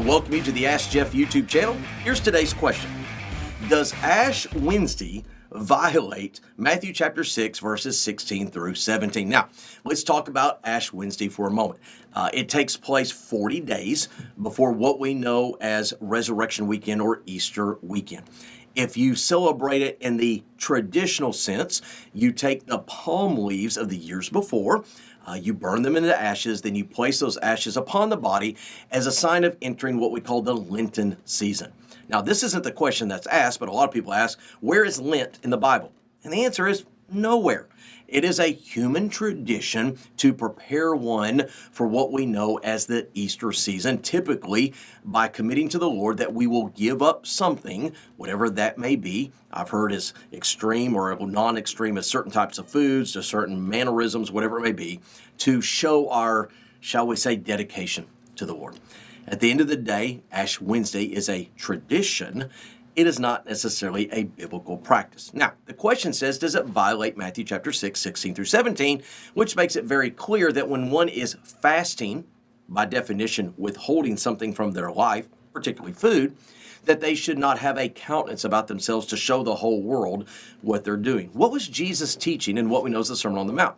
welcome you to the Ask Jeff YouTube channel. Here's today's question. Does Ash Wednesday violate Matthew chapter 6, verses 16 through 17? Now, let's talk about Ash Wednesday for a moment. It takes place 40 days before what we know as Resurrection Weekend or Easter weekend. If you celebrate it in the traditional sense, you take the palm leaves of the years before, you burn them into ashes, then you place those ashes upon the body as a sign of entering what we call the Lenten season. Now, this isn't the question that's asked, but a lot of people ask, where is Lent in the Bible? And the answer is nowhere. It is a human tradition to prepare one for what we know as the Easter season, typically by committing to the Lord that we will give up something, whatever that may be. I've heard as extreme or non-extreme as certain types of foods, to certain mannerisms, whatever it may be, to show our, shall we say, dedication to the Lord. At the end of the day, Ash Wednesday is a tradition. It is not necessarily a biblical practice. Now, the question says, does it violate Matthew chapter 6, 16 through 17, which makes it very clear that when one is fasting, by definition, withholding something from their life, particularly food, that they should not have a countenance about themselves to show the whole world what they're doing. What was Jesus teaching in what we know as the Sermon on the Mount?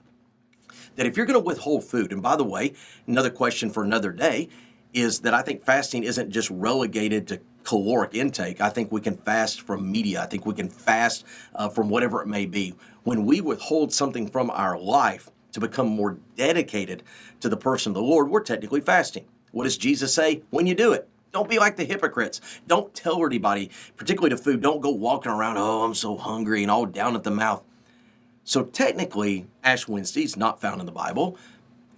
That if you're going to withhold food, and by the way, another question for another day, is that I think fasting isn't just relegated to caloric intake. I think we can fast from media. I think we can fast from whatever it may be. When we withhold something from our life to become more dedicated to the person of the Lord, we're technically fasting. What does Jesus say when you do it? Don't be like the hypocrites. Don't tell anybody, particularly to food. Don't go walking around, oh, I'm so hungry and all down at the mouth. So technically, Ash Wednesday is not found in the Bible.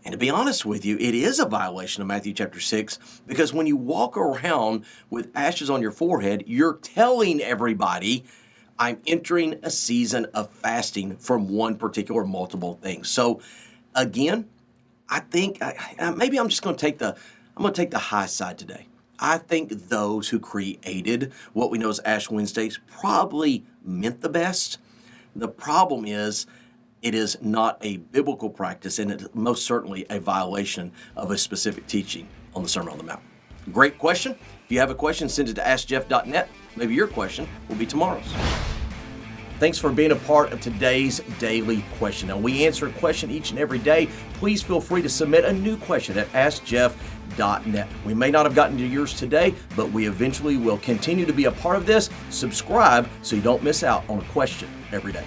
And to be honest with you, it is a violation of Matthew chapter 6, because when you walk around with ashes on your forehead, you're telling everybody, I'm entering a season of fasting from one particular multiple thing. So again, I think maybe I'm just going to take the high side today. I think those who created what we know as Ash Wednesdays probably meant the best. The problem is, it is not a biblical practice, and it is most certainly a violation of a specific teaching on the Sermon on the Mount. Great question. If you have a question, send it to askjeff.net. Maybe your question will be tomorrow's. Thanks for being a part of today's daily question. Now, we answer a question each and every day. Please feel free to submit a new question at askjeff.net. We may not have gotten to yours today, but we eventually will continue to be a part of this. Subscribe so you don't miss out on a question every day.